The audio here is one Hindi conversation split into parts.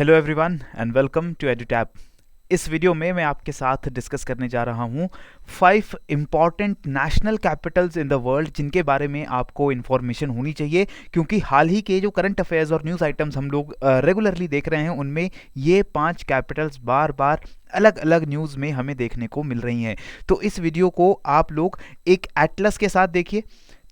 Hello everyone and welcome to Edutap. इस वीडियो में मैं आपके साथ डिस्कस करने जा रहा हूँ 5 important national Capitals in the world जिनके बारे में आपको इन्फॉर्मेशन होनी चाहिए, क्योंकि हाल ही के जो करंट अफेयर्स और न्यूज़ आइटम्स हम लोग रेगुलरली देख रहे हैं उनमें ये 5 कैपिटल्स बार बार अलग अलग न्यूज़ में हमें देखने को मिल रही हैं। तो इस वीडियो को आप लोग एक एटलस के साथ देखिए,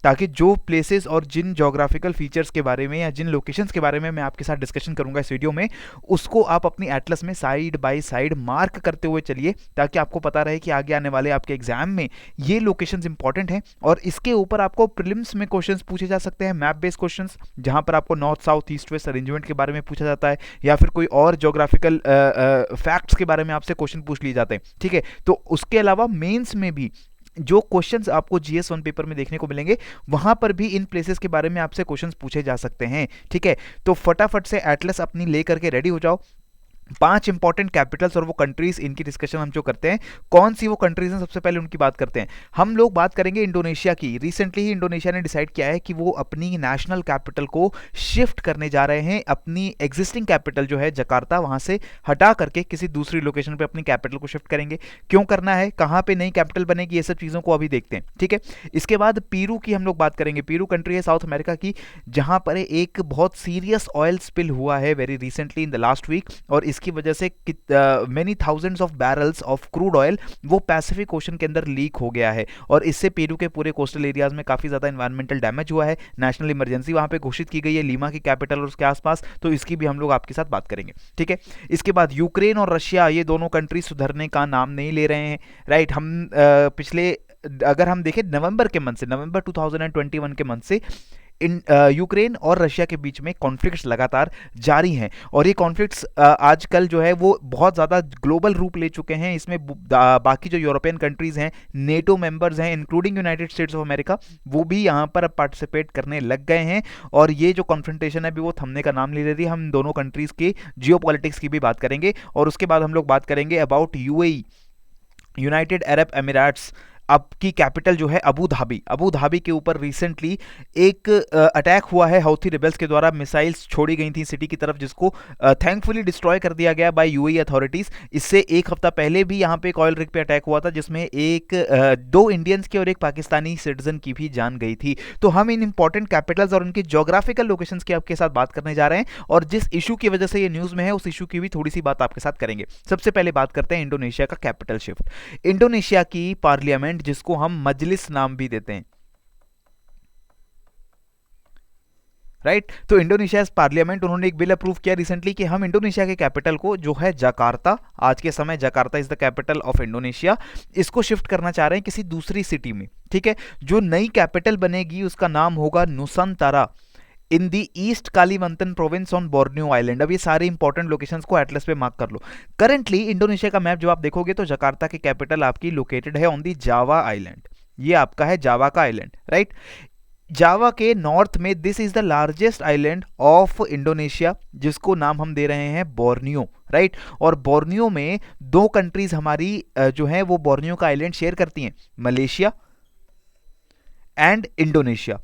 ताकि जो प्लेसेस और जिन जोग्राफिकल फीचर्स के बारे में या जिन लोकेशंस के बारे में मैं आपके साथ डिस्कशन करूंगा इस वीडियो में, उसको आप अपनी एटलस में साइड बाय साइड मार्क करते हुए चलिए, ताकि आपको पता रहे कि आगे आने वाले आपके एग्जाम में ये लोकेशंस इंपॉर्टेंट हैं और इसके ऊपर आपको प्रीलिम्स में क्वेश्चंस पूछे जा सकते हैं, मैप बेस्ड क्वेश्चंस, जहां पर आपको north south east west arrangement के बारे में पूछा जाता है या फिर कोई और जोग्राफिकल फैक्ट्स के बारे में आपसे क्वेश्चन पूछ लिए जाते हैं। ठीक है, तो उसके अलावा मेंस में भी जो क्वेश्चंस आपको जीएस 1 पेपर में देखने को मिलेंगे, वहां पर भी इन प्लेसेस के बारे में आपसे क्वेश्चंस पूछे जा सकते हैं। ठीक है, तो फटाफट से एटलस अपनी लेकर के रेडी हो जाओ। 5 इंपॉर्टेंट कैपिटल्स और वो कंट्रीज, इनकी डिस्कशन हम जो करते हैं, कौन सी वो कंट्रीज हैं सबसे पहले उनकी बात करते हैं। हम लोग बात करेंगे इंडोनेशिया की। रिसेंटली ही इंडोनेशिया ने डिसाइड किया है कि वो अपनी नेशनल कैपिटल को शिफ्ट करने जा रहे हैं, अपनी एग्जिस्टिंग कैपिटल जो है जकार्ता, वहां से हटा करके किसी दूसरी लोकेशन पे अपनी कैपिटल को शिफ्ट करेंगे। क्यों करना है, कहां पे नई कैपिटल बनेगी, ये सब चीजों को अभी देखते हैं। ठीक है, इसके बाद पेरू की हम लोग बात करेंगे। पेरू कंट्री है साउथ अमेरिका की, जहां पर एक बहुत सीरियस ऑयल स्पिल हुआ है very recently in the last week, और इसकी वजह से many thousands of barrels of crude oil वो पैसिफिक ओशन के अंदर लीक हो गया है, और इससे पेरू के पूरे कोस्टल एरियाज में काफी ज्यादा एनवायरमेंटल डैमेज हुआ है। नेशनल इमरजेंसी वहां पे घोषित की गई है लीमा की कैपिटल और उसके आसपास, तो इसकी भी हम लोग आपके साथ बात करेंगे। ठीक है, इसके बाद यूक्रेन और रशिया, ये दोनों कंट्री सुधरने का नाम नहीं ले रहे हैं। राइट, हम पिछले अगर हम देखें नवंबर के मंथ से, नवंबर 2021 के मंथ से यूक्रेन और रशिया के बीच में कॉन्फ्लिक्ट्स लगातार जारी हैं, और ये कॉन्फ्लिक्ट्स आजकल जो है वो बहुत ज़्यादा ग्लोबल रूप ले चुके हैं। इसमें बाकी जो यूरोपियन कंट्रीज़ हैं, नेटो मेंबर्स हैं, including United states of America, वो भी यहाँ पर पार्टिसिपेट करने लग गए हैं, और ये जो कॉन्फ्रंटेशन है अभी वो थमने का नाम ले रही है। हम दोनों कंट्रीज़ के जियोपॉलिटिक्स की भी बात करेंगे, और उसके बाद हम लोग बात करेंगे about UAE, United Arab Emirates. अब की कैपिटल जो है अबू धाबी। अबू धाबी के ऊपर रिसेंटली एक अटैक हुआ है, हौथी रिबेल्स के द्वारा मिसाइल्स छोड़ी गई थी सिटी की तरफ, जिसको थैंकफुली डिस्ट्रॉय कर दिया गया बाय यूएई अथॉरिटीज। इससे एक हफ्ता पहले भी यहाँ पे एक ऑयल रिग पे अटैक हुआ था, जिसमें दो इंडियंस की और एक पाकिस्तानी सिटीजन की भी जान गई थी। तो हम इन इंपॉर्टेंट कैपिटल्स और उनकी जोग्राफिकल लोकेशंस की आपके साथ बात करने जा रहे हैं, और जिस इशू की वजह से ये न्यूज में है उस इशू की भी थोड़ी सी बात आपके साथ करेंगे। सबसे पहले बात करते हैं इंडोनेशिया का कैपिटल शिफ्ट। इंडोनेशिया की पार्लियामेंट, जिसको हम मजलिस नाम भी देते हैं, राइट, तो इंडोनेशिया पार्लियामेंट, उन्होंने एक बिल अप्रूव किया रिसेंटली कि हम इंडोनेशिया के कैपिटल को, जो है जकार्ता, आज के समय Jakarta is the capital of Indonesia, इसको शिफ्ट करना चाह रहे हैं किसी दूसरी सिटी में। ठीक है, जो नई कैपिटल बनेगी उसका नाम होगा Nusantara in the east Kalimantan province on Borneo island. अब ये सारे इंपॉर्टेंट लोकेशंस को एटलस पे मार्क कर लो। करंटली इंडोनेशिया का मैप जब आप देखोगे तो जकार्ता की कैपिटल आपकी लोकेटेड है ऑन दी जावा आइलैंड। ये आपका है जावा का आइलैंड, राइट। जावा के नॉर्थ में this is the largest island of Indonesia, जिसको नाम हम दे रहे हैं बोर्नियो, राइट। और बोर्नियो में दो कंट्रीज हमारी जो है वो बोर्नियो का आइलैंड शेयर करती हैं, मलेशिया एंड इंडोनेशिया।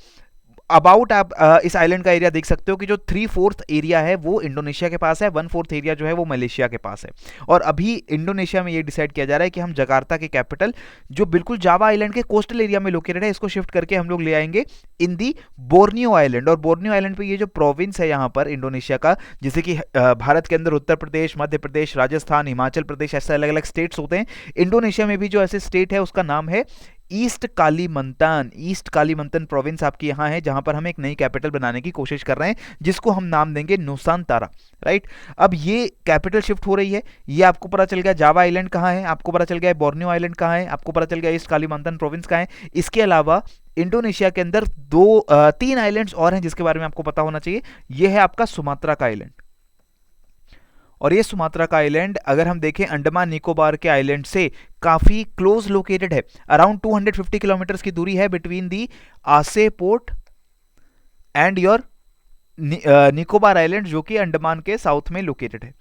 अबाउट आप इस आइलैंड का एरिया देख सकते हो कि जो 3/4 एरिया है वो इंडोनेशिया के पास है, 1/4 एरिया जो है वो मलेशिया के पास है। और अभी इंडोनेशिया में ये डिसाइड किया जा रहा है कि हम जकार्ता के कैपिटल, जो बिल्कुल जावा आइलैंड के कोस्टल एरिया में लोकेटेड है, इसको शिफ्ट करके हम लोग ले आएंगे इन दी बोर्नियो आइलैंड। और बोर्नियो आइलैंड पे ये जो प्रोविंस है यहाँ पर इंडोनेशिया का, जैसे कि भारत के अंदर उत्तर प्रदेश, मध्य प्रदेश, राजस्थान, हिमाचल प्रदेश, ऐसे अलग अलग स्टेट्स होते हैं। इंडोनेशिया में भी जो ऐसे स्टेट है उसका नाम है east Kalimantan. East Kalimantan province आपकी यहाँ है, जहां पर हम एक नई कैपिटल बनाने की कोशिश कर रहे हैं, जिसको हम नाम देंगे नुसांतारा, राइट। अब ये कैपिटल शिफ्ट हो रही है, ये आपको पता चल गया जावा आइलैंड कहाँ है, आपको पता चल गया बोर्नियो आइलैंड कहाँ है, आपको पता चल गया ईस्ट कालीमंतन प्रोविंस कहाँ है। इसके अलावा इंडोनेशिया के अंदर 3 आइलैंड्स और हैं जिसके बारे में आपको पता होना चाहिए। यह है आपका सुमात्रा का आइलैंड, और ये सुमात्रा का आइलैंड अगर हम देखें अंडमान निकोबार के आइलैंड से काफी क्लोज लोकेटेड है। अराउंड 250 किलोमीटर की दूरी है बिटवीन दी आसे port and your Nicobar island, जो कि अंडमान के साउथ में लोकेटेड है।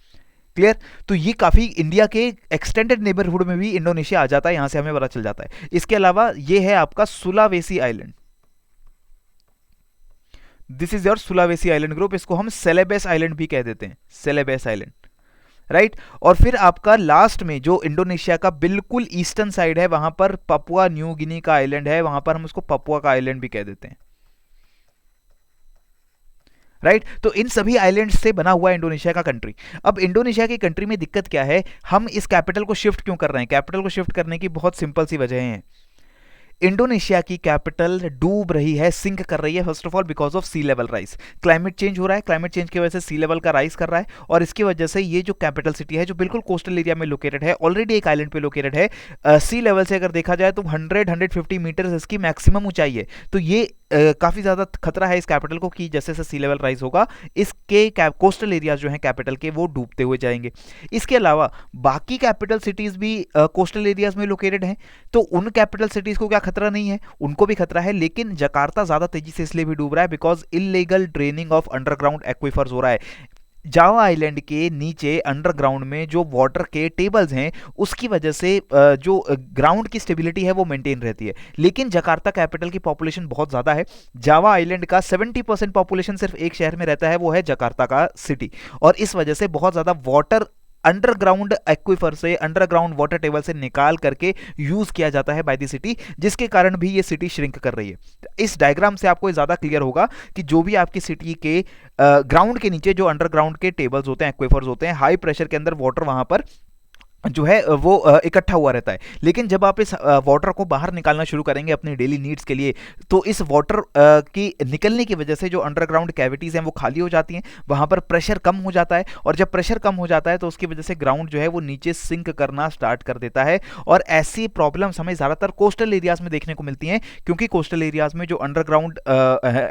क्लियर, तो ये काफी इंडिया के एक्सटेंडेड नेबरहुड में भी इंडोनेशिया आ जाता है, यहां से हमें पता चल जाता है। इसके अलावा ये है आपका Sulawesi island. This is your Sulawesi island group, इसको हम सेलेबस आइलैंड भी कह देते हैं, सेलेबस आइलैंड, राइट। और फिर आपका लास्ट में जो इंडोनेशिया का बिल्कुल ईस्टर्न साइड है, वहां पर पपुआ न्यू गिनी का आइलैंड है, वहां पर हम उसको पपुआ का आइलैंड भी कह देते हैं, राइट। तो इन सभी आइलैंड्स से बना हुआ है इंडोनेशिया का कंट्री। अब इंडोनेशिया की कंट्री में दिक्कत क्या है, हम इस कैपिटल को शिफ्ट क्यों कर रहे हैं? कैपिटल को शिफ्ट करने की बहुत सिंपल सी वजह है। इंडोनेशिया की कैपिटल डूब रही है, सिंक कर रही है, first of all because of sea level rise. Climate change हो रहा है, क्लाइमेट चेंज की वजह से सी लेवल का राइज कर रहा है, और इसकी वजह से ये जो कैपिटल सिटी है जो बिल्कुल कोस्टल एरिया में लोकेटेड है, ऑलरेडी एक आइलैंड पे लोकेटेड है, सी लेवल से अगर देखा जाए तो 100-150 मीटर इसकी मैक्सिमम ऊंचाई है। तो ये काफी ज्यादा खतरा है इस कैपिटल को कि जैसे जैसे सी लेवल राइज होगा इसके कोस्टल एरियाज जो हैं कैपिटल के वो डूबते हुए जाएंगे। इसके अलावा बाकी कैपिटल सिटीज भी कोस्टल एरियाज में लोकेटेड हैं, तो उन कैपिटल सिटीज को क्या खतरा नहीं है? उनको भी खतरा है, लेकिन जकार्ता ज्यादा तेजी से इसलिए भी डूब रहा है because illegal draining of underground aquifers हो रहा है। जावा आइलैंड के नीचे अंडरग्राउंड में जो वाटर के टेबल्स हैं उसकी वजह से जो ग्राउंड की स्टेबिलिटी है वो मेंटेन रहती है। लेकिन जकार्ता कैपिटल की पॉपुलेशन बहुत ज़्यादा है, जावा आइलैंड का 70% पॉपुलेशन सिर्फ एक शहर में रहता है, वो है जकार्ता का सिटी, और इस वजह से बहुत ज़्यादा वाटर अंडरग्राउंड एक्वीफर से, अंडरग्राउंड वाटर टेबल से निकाल करके यूज किया जाता है बाय द सिटी, जिसके कारण भी ये सिटी श्रिंक कर रही है। इस डायग्राम से आपको ज्यादा क्लियर होगा कि जो भी आपकी सिटी के ग्राउंड के नीचे जो अंडरग्राउंड के टेबल्स होते हैं, एक्वीफर्स होते हैं, हाई प्रेशर के अंदर वाटर वहां पर जो है वो इकट्ठा हुआ रहता है। लेकिन जब आप इस वाटर को बाहर निकालना शुरू करेंगे अपनी डेली नीड्स के लिए, तो इस वाटर की निकलने की वजह से जो अंडरग्राउंड कैविटीज़ हैं वो खाली हो जाती हैं, वहाँ पर प्रेशर कम हो जाता है, और जब प्रेशर कम हो जाता है तो उसकी वजह से ग्राउंड जो है वो नीचे सिंक करना स्टार्ट कर देता है। और ऐसी प्रॉब्लम्स हमें ज़्यादातर कोस्टल एरियाज़ में देखने को मिलती हैं, क्योंकि कोस्टल एरियाज़ में जो अंडरग्राउंड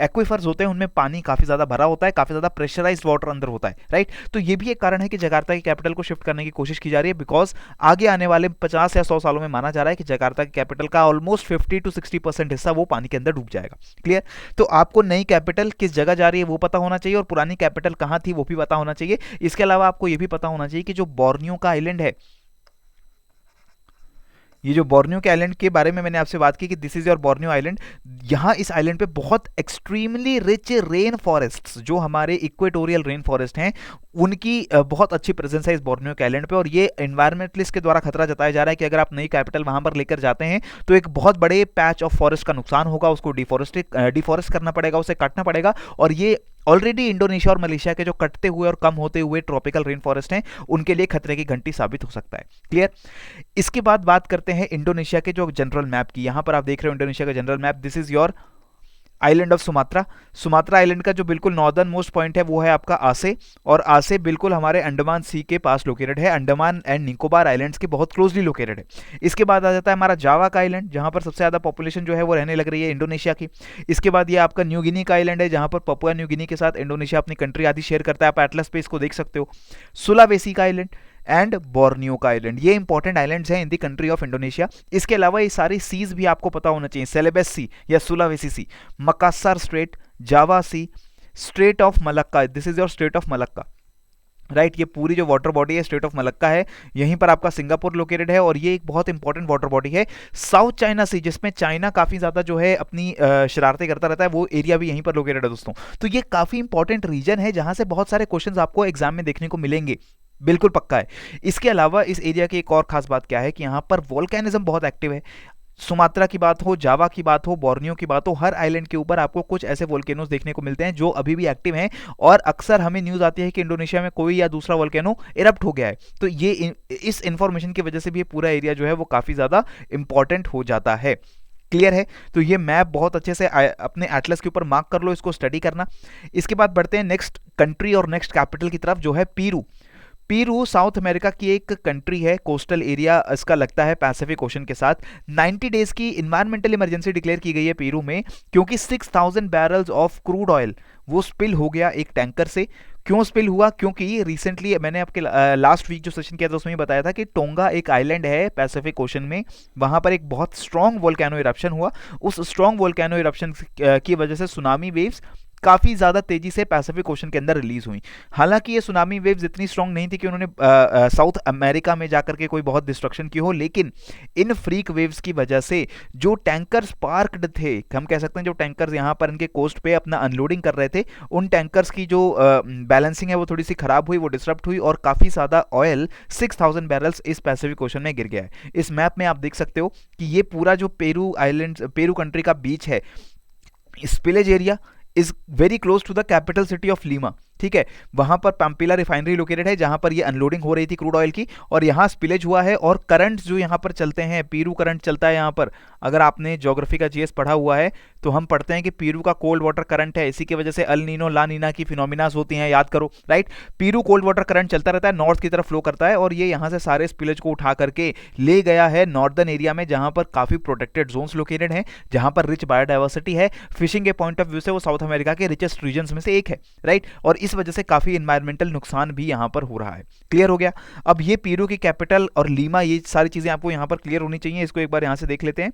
एक्वीफर्स होते हैं उनमें पानी काफ़ी ज़्यादा भरा होता है, काफ़ी ज़्यादा प्रेशराइज्ड वाटर अंदर होता है, राइट। तो ये भी एक कारण है कि जकार्ता की कैपिटल को शिफ्ट करने की कोशिश की जा रही है, बिकॉज आगे आने वाले 50 या 100 सालों में माना जा रहा है कि जकार्ता की कैपिटल का ऑलमोस्ट 50-60% हिस्सा वो पानी के अंदर डूब जाएगा। क्लियर? तो आपको नई कैपिटल किस जगह जा रही है वो पता होना चाहिए, और पुरानी कैपिटल कहां थी वो भी पता होना चाहिए। इसके अलावा आपको ये भी पता होना चाहिए कि जो बोर्नियो का आइलैंड है, ये जो बोर्नियो के आइलैंड के बारे में मैंने आपसे बात की कि this is your Borneo island, यहाँ इस आइलैंड पे बहुत एक्सट्रीमली रिच रेन फॉरेस्ट, जो हमारे इक्वेटोरियल रेन फॉरेस्ट हैं, उनकी बहुत अच्छी प्रेजेंस है इस बोर्नियो के आइलैंड पे। और ये एनवायरमेंटलिस्ट के द्वारा खतरा जताया जा रहा है कि अगर आप नई कैपिटल वहां पर लेकर जाते हैं तो एक बहुत बड़े पैच ऑफ फॉरेस्ट का नुकसान होगा, उसको डिफॉरेस्ट करना पड़ेगा, उसे काटना पड़ेगा। और ये ऑलरेडी इंडोनेशिया और मलेशिया के जो कटते हुए और कम होते हुए ट्रॉपिकल रेन फॉरेस्ट हैं उनके लिए खतरे की घंटी साबित हो सकता है। क्लियर? इसके बाद बात करते हैं इंडोनेशिया के जो जनरल मैप की। यहां पर आप देख रहे हो इंडोनेशिया का general map, this is your island of Sumatra. Sumatra island का जो बिल्कुल नॉर्दर्न मोस्ट पॉइंट है वो है आपका आसे, और आसे बिल्कुल हमारे अंडमान सी के पास लोकेटेड है, अंडमान एंड निकोबार आइलैंड्स के बहुत क्लोजली लोकेटेड है। इसके बाद आ जाता है हमारा जावा का आइलैंड, जहां पर सबसे ज्यादा पॉपुलेशन जो है वो रहने लग रही है इंडोनेशिया की। इसके बाद ये आपका न्यू गिनी का आइलैंड है, जहां पर पपुआ न्यू गिनी के साथ इंडोनेशिया अपनी कंट्री आदि शेयर करता है, आप एटलस पे इसको देख सकते हो। सुलावेसी का आइलैंड एंड बोर्नियो का आइलैंड, ये इंपॉर्टेंट आइलैंड्स हैं इन दी कंट्री ऑफ इंडोनेशिया। इसके अलावा ये सारी सीज भी आपको पता होना चाहिए, सेलेबस सी या Sulawesi sea, Makassar strait, Java sea, strait of Malacca, this is your strait of Malacca, right. ये पूरी जो वाटर बॉडी है स्ट्रेट ऑफ मलक्का है, यहीं पर आपका सिंगापुर लोकेटेड है, और ये एक बहुत इंपॉर्टेंट वाटर बॉडी है। साउथ चाइना सी, जिसमें चाइना काफी ज्यादा जो है अपनी शरारतें करता रहता है, वो एरिया भी यहीं पर लोकेटेड है दोस्तों। तो ये काफी इंपॉर्टेंट रीजन है जहां से बहुत सारे क्वेश्चंस आपको एग्जाम में देखने को मिलेंगे, बिल्कुल पक्का है। इसके अलावा इस एरिया की एक और खास बात क्या है कि यहाँ पर वोल्केनिज्म बहुत एक्टिव है। सुमात्रा की बात हो, जावा की बात हो, बोर्नियो की बात हो, हर आइलैंड के ऊपर आपको कुछ ऐसे वोल्केनोज देखने को मिलते हैं जो अभी भी एक्टिव हैं, और अक्सर हमें न्यूज आती है कि इंडोनेशिया में कोई या दूसरा वोल्केनो इरप्ट हो गया है। तो ये इस इंफॉर्मेशन की वजह से भी ये पूरा एरिया जो है वो काफी ज्यादा इंपॉर्टेंट हो जाता है। क्लियर है? तो ये मैप बहुत अच्छे से अपने एटलस के ऊपर मार्क कर लो, इसको स्टडी करना। इसके बाद बढ़ते हैं नेक्स्ट कंट्री और नेक्स्ट कैपिटल की तरफ, जो है पीरू। पीरू साउथ अमेरिका की एक कंट्री है, कोस्टल एरिया इसका लगता है पैसिफिक ओशन के साथ। 90 डेज की इन्वायरमेंटल इमरजेंसी डिक्लेयर की गई है पीरू में, क्योंकि 6000 बैरल्स ऑफ क्रूड ऑयल वो स्पिल हो गया एक टैंकर से। क्यों स्पिल हुआ? क्योंकि रिसेंटली मैंने आपके लास्ट वीक जो सेशन किया था उसमें बताया था कि टोंगा एक आइलैंड है पैसिफिक ओशन में, वहां पर एक बहुत स्ट्रॉन्ग वोल्केनो इरप्शन हुआ। उस स्ट्रॉन्ग वोल्केनो इरप्शन की वजह से सुनामी वेव्स काफ़ी ज़्यादा तेज़ी से पैसिफिक ओशन के अंदर रिलीज़ हुई। हालांकि ये सुनामी वेव्स इतनी स्ट्रांग नहीं थी कि उन्होंने साउथ अमेरिका में जाकर के कोई बहुत डिस्ट्रक्शन की हो, लेकिन इन फ्रीक वेव्स की वजह से जो टैंकर्स पार्क्ड थे, हम कह सकते हैं जो टैंकर्स यहाँ पर इनके कोस्ट पे अपना अनलोडिंग कर रहे थे, उन टैंकर्स की जो बैलेंसिंग है वो थोड़ी सी खराब हुई, वो डिस्टर्ब हुई और काफ़ी ज़्यादा ऑयल 6000 बैरल्स इस पैसिफिक ओशन में गिर गया है। इस मैप में आप देख सकते हो कि ये पूरा जो पेरू आइलैंड, पेरू कंट्री का बीच है, spillage area is very close to the capital city of Lima. ठीक है, वहां पर पंपिला रिफाइनरी लोकेटेड है जहां पर ये अनलोडिंग हो रही थी क्रूड ऑयल की, और यहाँ स्पिलेज हुआ है। और करंट जो यहाँ पर चलते हैं, पीरू करंट चलता है यहाँ पर। अगर आपने ज्योग्राफी का जीएस पढ़ा हुआ है तो हम पढ़ते हैं कि पीरू का कोल्ड वाटर करंट है, इसी की वजह से अल नीनो ला नीना की फिनोमिनास होती हैं, याद करो, राइट। पीरू कोल्ड वाटर करंट चलता रहता है, नॉर्थ की तरफ फ्लो करता है, और ये यहाँ से सारे स्पिलेज को उठा करके ले गया है नॉर्दर्न एरिया में, जहां पर काफी प्रोटेक्टेड जोन्स लोकेटेड हैं, जहां पर रिच बायोडाइवर्सिटी है। फिशिंग के पॉइंट ऑफ व्यू से वो साउथ अमेरिका के रिचेस्ट रीजन्स में से एक है, राइट। और इस वजह से काफी एनवायरमेंटल नुकसान भी यहां पर हो रहा है। क्लियर हो गया। अब ये पीरू की कैपिटल और लीमा, ये सारी चीजें आपको यहां पर क्लियर होनी चाहिए। इसको एक बार यहां से देख लेते हैं।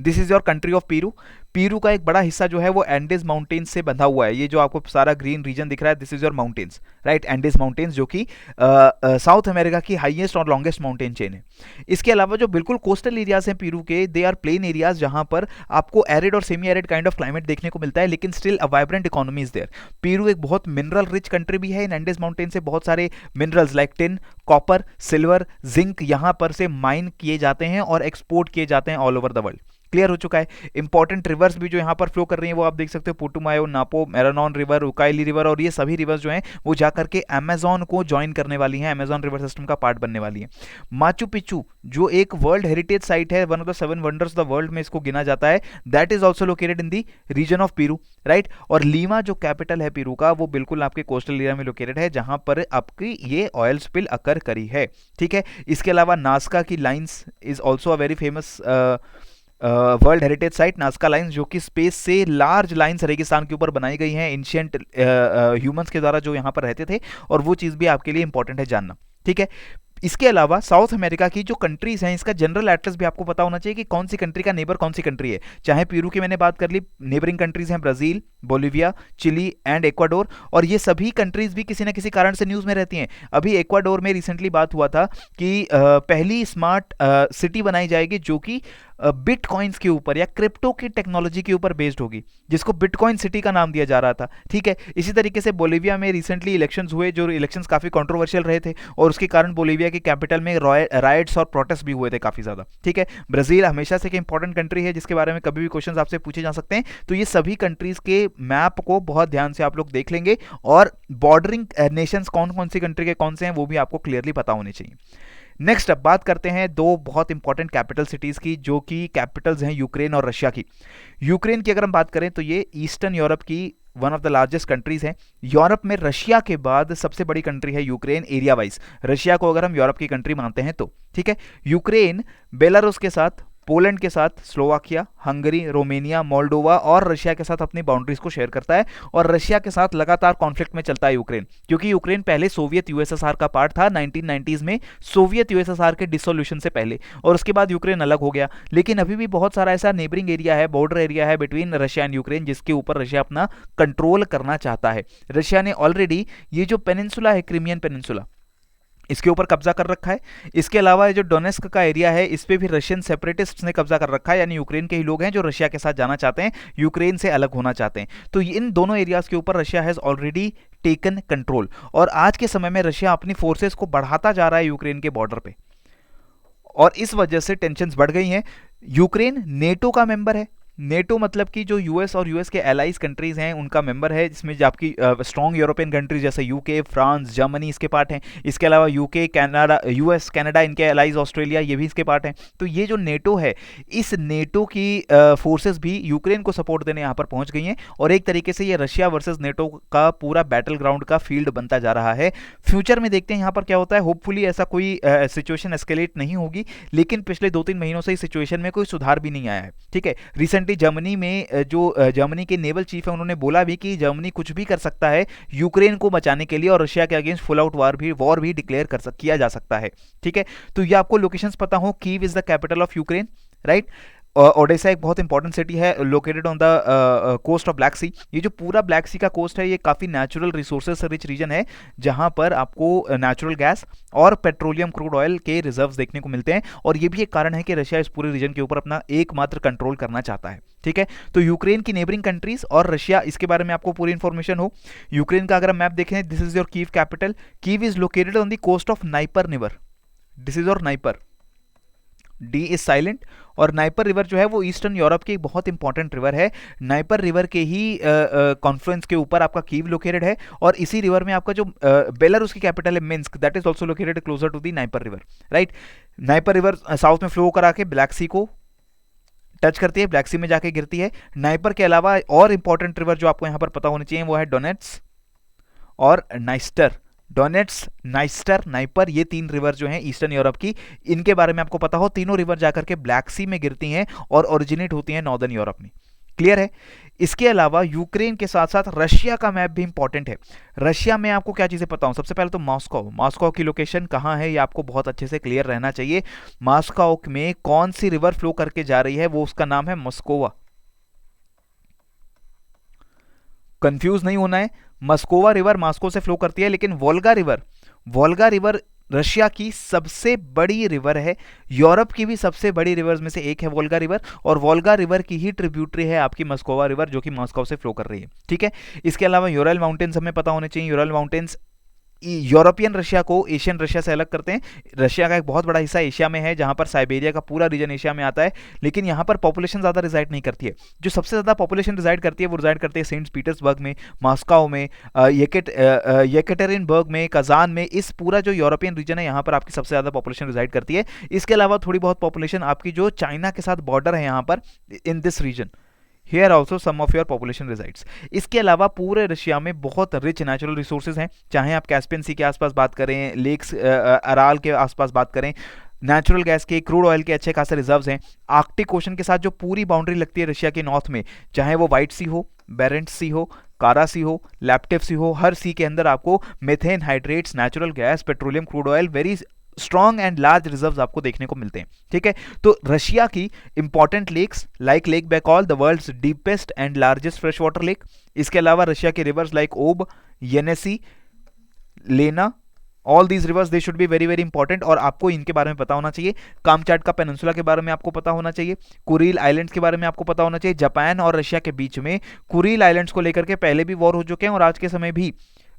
This is your country of Peru. Peru का एक बड़ा हिस्सा जो है वो एंडीज माउंटेन्स से बंधा हुआ है। ये जो आपको सारा ग्रीन रीजन दिख रहा है, this is your mountains, right, Andes mountains, जो कि साउथ अमेरिका की हाईएस्ट और लॉन्गेस्ट माउंटेन चेन है। इसके अलावा जो बिल्कुल कोस्टल एरियाज हैं पीरू के, दे आर प्लेन एरियाज जहां पर आपको एरिड और semi arid kind of climate देखने को मिलता है, लेकिन still a vibrant economy is there. Peru एक बहुत मिनरल रिच कंट्री भी है। इन एंडीज माउंटेन से बहुत सारे minerals like tin, copper, silver, zinc यहां पर से माइन किए जाते हैं और एक्सपोर्ट किए जाते हैं all over the world. Clear हो चुका है। इंपॉर्टेंट रिवर्स भी जो यहाँ पर फ्लो कर रही हैं वो आप देख सकते हो, पुटुमायो, नापो, मैरानॉन रिवर, उकाइली रिवर, और ये सभी रिवर्स जो हैं वो जाकर के अमेजॉन को ज्वाइन करने वाली हैं, अमेजॉन रिवर सिस्टम का पार्ट बनने वाली है। माचू पिच्चू जो एक वर्ल्ड हेरिटेज साइट है, one of the 7 wonders of the world में इसको गिना जाता है, that is also located in the region of Peru, right. और लीमा जो कैपिटल है पीरू का, वो बिल्कुल आपके कोस्टल एरिया में लोकेटेड है जहां पर आपकी ये ऑयल स्पिल अकर करी है। ठीक है। इसके अलावा नास्का की lines is also a very famous world heritage site, Nazca lines, जो कि स्पेस से लार्ज लाइन्स रेगिस्तान के ऊपर बनाई गई हैं एंशिएंट ह्यूमंस के द्वारा जो यहाँ पर रहते थे, और वो चीज़ भी आपके लिए इंपॉर्टेंट है जानना। ठीक है। इसके अलावा साउथ अमेरिका की जो कंट्रीज हैं, इसका जनरल एड्रेस भी आपको पता होना चाहिए कि कौन सी कंट्री का नेबर कौन सी कंट्री है। चाहे पीरू की मैंने बात कर ली, नेबरिंग कंट्रीज हैं Brazil, Bolivia, Chile and Ecuador, और ये सभी कंट्रीज भी किसी न किसी कारण से न्यूज़ में रहती हैं। अभी इक्वाडोर में रिसेंटली बात हुआ था कि पहली स्मार्ट सिटी बनाई जाएगी जो कि बिटकॉइंस के ऊपर या क्रिप्टो की टेक्नोलॉजी के ऊपर बेस्ड होगी, जिसको बिटकॉइन सिटी का नाम दिया जा रहा था। ठीक है। इसी तरीके से बोलिविया में रिसेंटली इलेक्शंस हुए, जो इलेक्शंस काफी कंट्रोवर्शियल रहे थे, और उसके कारण बोलिविया की कैपिटल में राइट्स और प्रोटेस्ट भी हुए थे काफी ज्यादा। ठीक है। ब्राजील हमेशा से एक इंपॉर्टेंट कंट्री है जिसके बारे में कभी भी क्वेश्चन आपसे पूछे जा सकते हैं। तो ये सभी कंट्रीज के मैप को बहुत ध्यान से आप लोग देख लेंगे, और बॉर्डरिंग नेशंस कौन कौन सी कंट्री के कौन से हैं वो भी आपको क्लियरली पता होने चाहिए। नेक्स्ट अब बात करते हैं दो बहुत इंपॉर्टेंट कैपिटल सिटीज की, जो कि कैपिटल्स हैं यूक्रेन और रशिया की। यूक्रेन की अगर हम बात करें तो ये ईस्टर्न यूरोप की one of the largest countries हैं। यूरोप में रशिया के बाद सबसे बड़ी कंट्री है यूक्रेन एरिया वाइज, रशिया को अगर हम यूरोप की कंट्री मानते हैं तो। ठीक है। यूक्रेन बेलारूस के साथ, पोलैंड के साथ, स्लोवाकिया, हंगरी, रोमेनिया, मोल्डोवा और रशिया के साथ अपनी बाउंड्रीज को शेयर करता है, और रशिया के साथ लगातार कॉन्फ्लिक्ट में चलता है यूक्रेन, क्योंकि यूक्रेन पहले सोवियत यूएसएसआर का पार्ट था 1990s में, सोवियत यूएसएसआर के डिसोल्यूशन से पहले, और उसके बाद यूक्रेन अलग हो गया। लेकिन अभी भी बहुत सारा ऐसा नेबरिंग एरिया है, बॉर्डर एरिया है बिटवीन रशिया एंड यूक्रेन, जिसके ऊपर रशिया अपना कंट्रोल करना चाहता है। रशिया ने ऑलरेडी ये जो पेनिनसुला है, क्रीमियन पेनिनसुला, इसके ऊपर कब्जा कर रखा है। इसके अलावा जो डोनेस्क का एरिया है, इस पे भी रशियन सेपरेटिस्ट्स ने कब्जा कर रखा है, यानी यूक्रेन के ही लोग हैं जो रशिया के साथ जाना चाहते हैं, यूक्रेन से अलग होना चाहते हैं। तो इन दोनों एरियाज के ऊपर Russia has already taken control, और आज के समय में रशिया अपनी फोर्सेस को बढ़ाता जा रहा है यूक्रेन के बॉर्डर पे, और इस वजह से टेंशंस बढ़ गई हैं। यूक्रेन नेटो का मेंबर है। नेटो मतलब कि जो यूएस और यूएस के एलाइज कंट्रीज हैं उनका मेंबर है, जिसमें आपकी स्ट्रॉन्ग यूरोपियन कंट्रीज जैसे यूके, फ्रांस, जर्मनी इसके पार्ट हैं। इसके अलावा यूके, कनाडा, यूएस, कनाडा इनके एलाइज, ऑस्ट्रेलिया ये भी इसके पार्ट हैं। तो ये जो नेटो है, इस नेटो की फोर्सेस भी यूक्रेन को सपोर्ट देने यहाँ पर पहुंच गई हैं, और एक तरीके से ये रशिया वर्सेज नेटो का पूरा बैटल ग्राउंड का फील्ड बनता जा रहा है। फ्यूचर में देखते हैं यहाँ पर क्या होता है। होपफुली ऐसा कोई सिचुएशन एस्केलेट नहीं होगी, लेकिन पिछले 2-3 महीनों से इस सिचुएशन में कोई सुधार भी नहीं आया है। ठीक है। रिसेंटली जर्मनी में जो जर्मनी के नेवल चीफ है, उन्होंने बोला भी कि जर्मनी कुछ भी कर सकता है यूक्रेन को बचाने के लिए, और रशिया के अगेंस्ट फुल आउट वॉर भी डिक्लेयर किया जा सकता है। ठीक है। तो ये आपको लोकेशंस पता हो, Kiev is the capital of Ukraine, right. Odessa एक बहुत इंपॉर्टेंट सिटी है located on the coast of Black Sea. ये जो पूरा ब्लैक सी का कोस्ट है ये काफ़ी नेचुरल रिसोर्सेज से रिच रीजन है, जहां पर आपको नेचुरल गैस और पेट्रोलियम क्रूड ऑयल के रिजर्व्स देखने को मिलते हैं। और ये भी एक कारण है कि रशिया इस पूरे रीजन के ऊपर अपना एकमात्र कंट्रोल करना चाहता है। ठीक है, तो यूक्रेन की नेबरिंग कंट्रीज और रशिया, इसके बारे में आपको पूरी इंफॉर्मेशन हो। यूक्रेन का अगर हम मैप देखें, this is your Kyiv capital. Kyiv is located on the coast of Dnieper river. This is your Dnieper, D is silent. और नाइपर रिवर जो है वो ईस्टर्न यूरोप की एक बहुत इंपॉर्टेंट रिवर है। नाइपर रिवर के ही कॉन्फ्लुएंस के ऊपर आपका कीव लोकेटेड है, और इसी रिवर में आपका जो बेलारूस की कैपिटल है Minsk, that is also located closer to the Dnieper river, right. Dnieper river south में फ्लो करा के ब्लैक सी को टच करती है, ब्लैक सी में जाके गिरती है। नाइपर के अलावा और इंपॉर्टेंट रिवर जो आपको यहां पर पता होनी चाहिए वो है डोनेट्स और नाइस्टर। डोनेट्स, नाइस्टर, नाइपर, ये तीन रिवर जो हैं ईस्टर्न यूरोप की, इनके बारे में आपको पता हो। तीनों रिवर जाकर के ब्लैक सी में गिरती हैं और ओरिजिनेट होती हैं नॉर्दर्न यूरोप में। क्लियर है। इसके अलावा यूक्रेन के साथ साथ रशिया का मैप भी इंपॉर्टेंट है। रशिया में आपको क्या चीजें पता हो, सबसे पहले तो मॉस्को। मॉस्को की लोकेशन कहां है ये आपको बहुत अच्छे से क्लियर रहना चाहिए। मॉस्को में कौन सी रिवर फ्लो करके जा रही है, वो उसका नाम है मस्कोवा। कंफ्यूज नहीं होना है, मस्कोवा रिवर मॉस्को से फ्लो करती है, लेकिन Volga river, Volga river Russia की सबसे बड़ी रिवर है। यूरोप की भी सबसे बड़ी रिवर्स में से एक है वोल्गा रिवर, और वोल्गा रिवर की ही ट्रिब्यूटरी है आपकी मस्कोवा रिवर, जो कि मॉस्को से फ्लो कर रही है। ठीक है, इसके अलावा यूरल माउंटेन्स हमें पता होने चाहिए। यूरल माउंटेन्स यूरोपियन रशिया को एशियन रशिया से अलग करते हैं। रशिया का एक बहुत बड़ा हिस्सा एशिया में है, जहां पर साइबेरिया का पूरा रीजन एशिया में आता है, लेकिन यहां पर पॉपुलेशन ज़्यादा रिजाइड नहीं करती है। जो सबसे ज़्यादा पॉपुलेशन रिजाइड करती है वो रिजाइड करती है सेंट पीटर्सबर्ग में, मॉस्को में, येकेटेरिनबर्ग में, कजान में। इस पूरा जो यूरोपियन रीजन है यहाँ पर आपकी सबसे ज़्यादा पॉपुलेशन रिजाइड करती है। इसके अलावा थोड़ी बहुत पॉपुलेशन आपकी जो चाइना के साथ बॉर्डर है यहाँ पर in this region, here also some of your population resides. इसके अलावा पूरे रशिया में बहुत रिच नेचुरल रिसोर्सेज हैं, चाहे आप कैस्पियन सी के आसपास बात करें, लेक्स अराल के आसपास बात करें, नेचुरल गैस के, क्रूड ऑयल के अच्छे खासे रिजर्व्स हैं। आर्कटिक ओशन के साथ जो पूरी बाउंड्री लगती है रशिया के नॉर्थ में, चाहे वो व्हाइट सी हो, बेरेंट्स सी हो, कारा सी हो, लैप्टिव सी हो, हर सी के अंदर आपको methane, hydrates, natural gas, petroleum, crude oil, very strong and large reserves आपको देखने को मिलते हैं। ठीक है, तो रशिया की important lakes like Lake Baikal, the world's deepest and largest fresh water lake. इसके अलावा रशिया के rivers like Ob, Yenisei, Lena, all these rivers they should be very very important, और आपको इनके बारे में पता होना चाहिए। कामचाट का पेनिनसुला के बारे में आपको पता होना चाहिए। कुरील आइलैंड्स के बारे में आपको पता होना चाहिए। जापान और रशिया के बीच में कुरील आइलैंड्स को लेकर के पहले भी वॉर हो चुके हैं, और आज के समय भी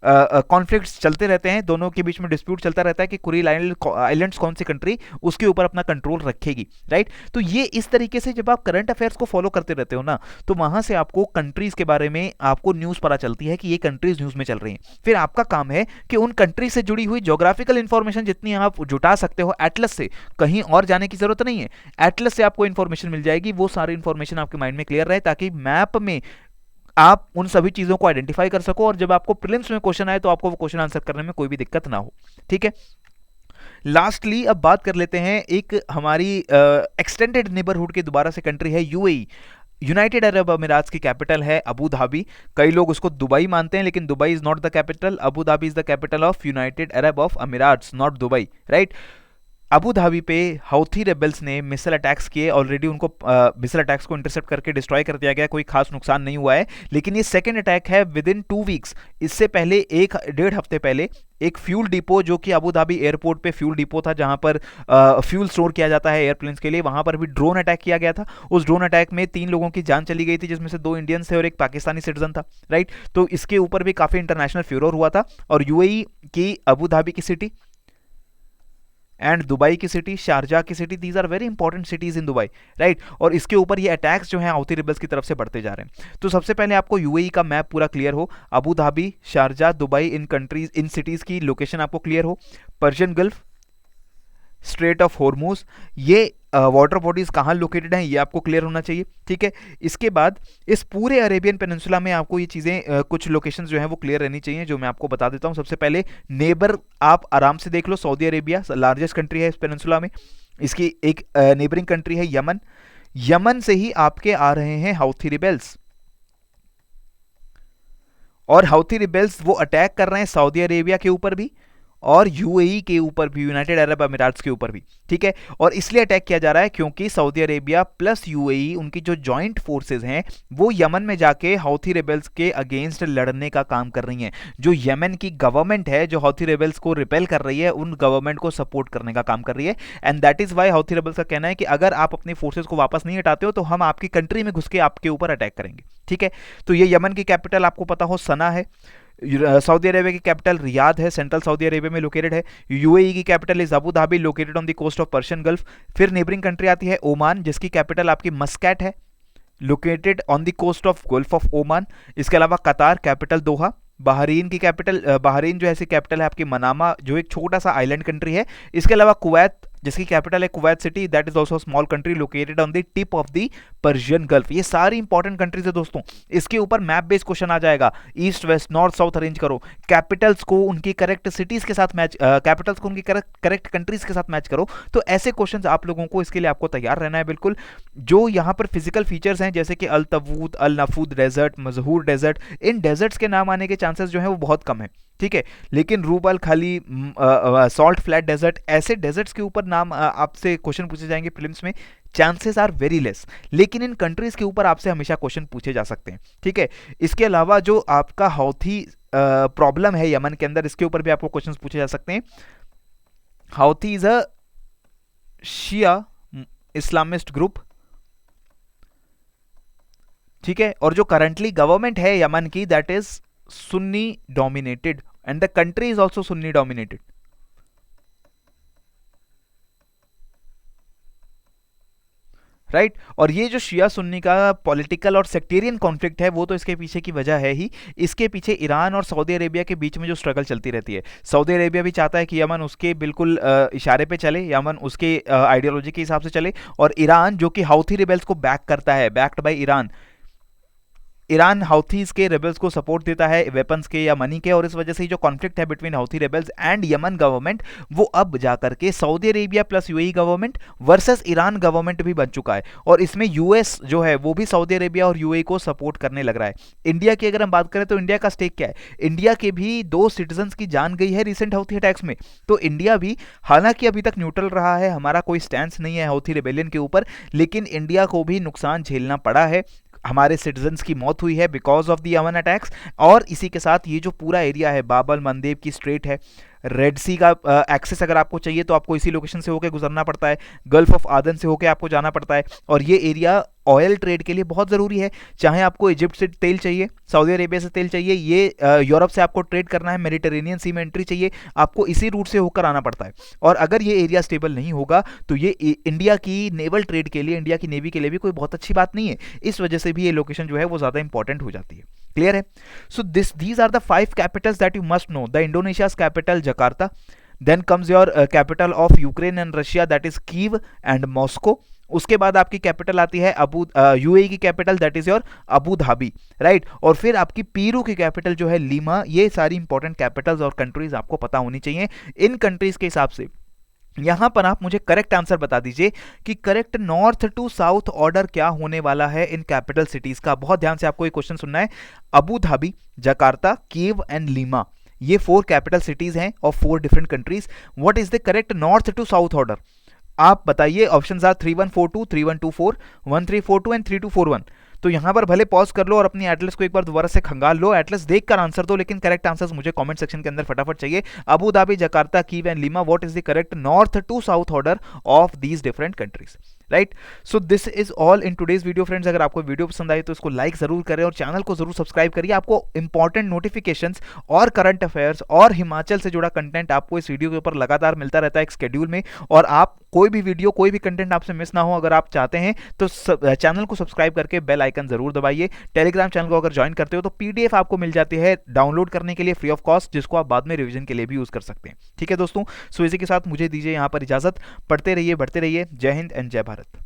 कॉन्फ्लिक्ट्स चलते रहते हैं, दोनों के बीच में डिस्प्यूट चलता रहता है कि कुरील आइलैंड्स कौन सी कंट्री उसके ऊपर अपना कंट्रोल रखेगी, राइट। तो ये इस तरीके से जब आप करंट अफेयर्स को फॉलो करते रहते हो ना, तो वहां से आपको कंट्रीज के बारे में आपको न्यूज पता चलती है कि ये कंट्रीज न्यूज में चल रही हैं। फिर आपका काम है कि उन कंट्री से जुड़ी हुई ज्योग्राफिकल इंफॉर्मेशन जितनी आप जुटा सकते हो एटलस से, कहीं और जाने की जरूरत नहीं है, एटलस से आपको इंफॉर्मेशन मिल जाएगी। वो सारी इंफॉर्मेशन आपके माइंड में क्लियर रहे, ताकि मैप में आप उन सभी चीजों को आइडेंटिफाई कर सको, और जब आपको प्रीलिम्स में क्वेश्चन आए तो आपको वो क्वेश्चन आंसर करने में कोई भी दिक्कत ना हो। ठीक है, लास्टली अब बात कर लेते हैं एक हमारी एक्सटेंडेड नेबरहुड की दोबारा से कंट्री है यूएई। यूनाइटेड अरब अमीरात की कैपिटल है अबू धाबी। कई लोग उसको दुबई मानते हैं, लेकिन Dubai is not the capital, Abu Dhabi is the capital of United Arab of Emirates, not Dubai, right. Abu Dhabi पे हाउथी रेबल्स ने मिसाइल अटैक्स किए, ऑलरेडी उनको मिसाइल अटैक्स को इंटरसेप्ट करके डिस्ट्रॉय कर दिया गया, कोई खास नुकसान नहीं हुआ है, लेकिन ये सेकंड अटैक है विद इन 2 वीक्स। इससे पहले 1-1.5 हफ्ते पहले एक फ्यूल डिपो, जो कि अबू धाबी एयरपोर्ट पे फ्यूल डिपो था, जहां पर फ्यूल स्टोर किया जाता है एयरप्लेन्स के लिए, वहां पर भी ड्रोन अटैक किया गया था। उस ड्रोन अटैक में 3 लोगों की जान चली गई थी, जिसमें से 2 इंडियंस थे और एक पाकिस्तानी सिटीजन था, राइट। तो इसके ऊपर भी काफी इंटरनेशनल फ्यूरोर हुआ था। और यूएई की अबू धाबी की सिटी एंड दुबई की सिटी, शारजा की city, these are very important cities in Dubai, right. और इसके ऊपर ये अटैक्स जो हैं हाउथी रिबल्स की तरफ से बढ़ते जा रहे हैं। तो सबसे पहले आपको यूएई का मैप पूरा क्लियर हो, Abu Dhabi, Sharjah, Dubai, in countries, in cities की लोकेशन आपको क्लियर हो। Persian gulf, straight of Hormuz, ये वाटर बॉडीज कहाँ लोकेटेड हैं ये आपको क्लियर होना चाहिए। ठीक है, इसके बाद इस पूरे अरेबियन पेनिनसुला में आपको ये चीज़ें कुछ लोकेशंस जो हैं वो क्लियर रहनी चाहिए, जो मैं आपको बता देता हूँ। सबसे पहले नेबर आप आराम से देख लो, सऊदी अरेबिया लार्जेस्ट कंट्री है इस पेनिनसुला में, इसकी एक नेबरिंग कंट्री है यमन। यमन से ही आपके आ रहे हैं हाउथी रिबेल्स, और हाउथी रिबेल्स वो अटैक कर रहे हैं सऊदी अरेबिया के ऊपर भी, और यूएई के ऊपर भी, यूनाइटेड अरब अमीरात्स के ऊपर भी, ठीक है। और इसलिए अटैक किया जा रहा है क्योंकि सऊदी अरेबिया प्लस यूएई, उनकी जो जॉइंट फोर्सेस हैं वो यमन में जाके हौथी रेबल्स के अगेंस्ट लड़ने का काम कर रही हैं। जो यमन की गवर्नमेंट है जो हौथी रेबल्स को रिपेल कर रही है, उन गवर्नमेंट को सपोर्ट करने का काम कर रही है। And that is why Houthi rebels का कहना है कि अगर आप अपनी फोर्सेस को वापस नहीं हटाते हो तो हम आपकी कंट्री में घुस के आपके ऊपर अटैक करेंगे, ठीक है। तो ये यमन की कैपिटल आपको पता हो सना है, सऊदी अरेबिया की कैपिटल रियाद है, सेंट्रल सऊदी अरेबिया में लोकेटेड है। यूएई की capital is Abu Dhabi, located on the coast of Persian Gulf. फिर नेबरिंग कंट्री आती है ओमान, जिसकी कैपिटल आपकी मस्कैट है, located on the coast of Gulf of Oman. इसके अलावा कतार, कैपिटल दोहा। बहरीन की कैपिटल, बहरीन जो है इसकी कैपिटल है आपकी मनामा, जो एक छोटा सा आइलैंड कंट्री है। इसके अलावा कुवैत, जिसकी कैपिटल है Kuwait city, that is also small country located on the tip of the Persian gulf. ये सारी इंपॉर्टेंट कंट्रीज है दोस्तों। इसके ऊपर मैप बेस्ड क्वेश्चन आ जाएगा, east west north south arrange करो, कैपिटल्स को उनकी करेक्ट सिटीज के साथ मैच, कैपिटल्स को उनकी करेक्ट कंट्रीज के साथ मैच करो। तो ऐसे क्वेश्चन आप लोगों को, इसके लिए आपको तैयार रहना है बिल्कुल। जो यहाँ पर फिजिकल फीचर्स हैं जैसे कि अल तबूत, अल नफूद डेजर्ट, मजहूर डेजर्ट, इन डेजर्ट्स के नाम आने के चांसेस जो है वो बहुत कम है, ठीक है। लेकिन रूबल खाली, सॉल्ट फ्लैट डेजर्ट, ऐसे डेजर्ट्स के ऊपर नाम आपसे क्वेश्चन पूछे जाएंगे प्रीलिम्स में, चांसेस आर वेरी लेस। लेकिन इन कंट्रीज के ऊपर आपसे हमेशा क्वेश्चन पूछे जा सकते हैं, ठीक है। इसके अलावा जो आपका हौथी प्रॉब्लम है यमन के अंदर, इसके ऊपर भी आपको क्वेश्चन पूछे जा सकते हैं। Houthi is a Shia Islamist group, ठीक है। और जो करंटली गवर्नमेंट है यमन की, that is Sunni dominated and the country is also Sunni dominated, right. और ये जो शिया सुन्नी का पॉलिटिकल और सेक्टेरियन कॉन्फ्लिक्ट है वो तो इसके पीछे की वजह है ही। इसके पीछे ईरान और सऊदी अरेबिया के बीच में जो स्ट्रगल चलती रहती है, सऊदी अरेबिया भी चाहता है कि यमन उसके बिल्कुल इशारे पे चले, यमन उसके आइडियोलॉजी के हिसाब से चले, और ईरान जो कि हाउथी रिबेल्स को बैक करता है, बैक्ड बाय ईरान, ईरान हाउथीज के रेबल्स को सपोर्ट देता है वेपन्स के या मनी के, और इस वजह से जो कॉन्फ्लिक्ट है between Houthi rebels and Yemen government, वो अब जाकर के Saudi Arabia plus UAE government versus Iran government भी बन चुका है। और इसमें यूएस जो है वो भी सऊदी अरेबिया और यूएई को सपोर्ट करने लग रहा है। इंडिया की अगर हम बात करें तो इंडिया का स्टेक क्या है, इंडिया के भी 2 सिटीजन की जान गई है रिसेंट हाउथी अटैक्स में। तो इंडिया भी, हालांकि अभी तक न्यूट्रल रहा है, हमारा कोई स्टैंड नहीं है हाउथी रिबेलियन के ऊपर, लेकिन इंडिया को भी नुकसान झेलना पड़ा है, हमारे सिटीजन्स की मौत हुई है because of the Yemen attacks. और इसी के साथ ये जो पूरा एरिया है, बाबल मंदेब की स्ट्रेट है, रेड सी का एक्सेस अगर आपको चाहिए तो आपको इसी लोकेशन से होकर गुजरना पड़ता है, गल्फ ऑफ आदन से होकर आपको जाना पड़ता है। और ये एरिया ऑयल ट्रेड के लिए बहुत ज़रूरी है, चाहे आपको इजिप्ट से तेल चाहिए, सऊदी अरेबिया से तेल चाहिए, ये यूरोप से आपको ट्रेड करना है, मेडिटेरेनियन सी में एंट्री चाहिए, आपको इसी रूट से होकर आना पड़ता है। और अगर ये एरिया स्टेबल नहीं होगा तो ये इंडिया की नेवल ट्रेड के लिए, इंडिया की नेवी के लिए भी कोई बहुत अच्छी बात नहीं है। इस वजह से भी ये लोकेशन जो है वो ज़्यादा इंपॉर्टेंट हो जाती है। क्लियर है? So these are the 5 capitals that you must know. The Indonesia's capital Jakarta, then comes your capital of Ukraine and Russia that is Kyiv and Moscow. उसके बाद आपकी कैपिटल आती है यूएई की capital that is your Abu Dhabi, right. और फिर आपकी पीरू की कैपिटल जो है लीमा। ये सारी इंपॉर्टेंट कैपिटल्स और कंट्रीज आपको पता होनी चाहिए। इन कंट्रीज के हिसाब से यहां पर आप मुझे करेक्ट आंसर बता दीजिए कि correct north to south order क्या होने वाला है इन कैपिटल सिटीज का। बहुत ध्यान से आपको ये क्वेश्चन सुनना है। Abu Dhabi, Jakarta, Kyiv and Lima, ये 4 कैपिटल सिटीज हैं of 4 different countries. What is the correct north to south order? आप बताइए। Options are 3142, 3124, 1342 and 3241। तो यहां पर भले पॉज कर लो और अपनी एटलस को एक बार दोबारा से खंगाल लो, एटलस देखकर आंसर दो, लेकिन करेक्ट आंसर्स मुझे कमेंट सेक्शन के अंदर फटाफट चाहिए। Abu Dhabi, Jakarta, Kyiv and Lima, what is the correct north to south order of these different countries, right. So this is all in today's video friends. अगर आपको वीडियो पसंद आई तो इसको लाइक जरूर करें और चैनल को जरूर सब्सक्राइब करिए। आपको इंपॉर्टेंट नोटिफिकेशंस और करंट अफेयर्स और हिमाचल से जुड़ा कंटेंट आपको इस वीडियो के ऊपर लगातार मिलता रहता है एक शेड्यूल में। और आप कोई भी वीडियो, कोई भी कंटेंट आपसे मिस ना हो, अगर आप चाहते हैं तो चैनल को सब्सक्राइब करके बेल आइकन जरूर दबाइए। टेलीग्राम चैनल को अगर ज्वाइन करते हो तो पीडीएफ आपको मिल जाती है डाउनलोड करने के लिए फ्री ऑफ कॉस्ट, जिसको आप बाद में रिवीजन के लिए भी यूज कर सकते हैं। ठीक है दोस्तों, सो इसी के साथ मुझे दीजिए यहाँ पर इजाजत। पढ़ते रहिए, बढ़ते रहिए। जय हिंद एंड जय भारत।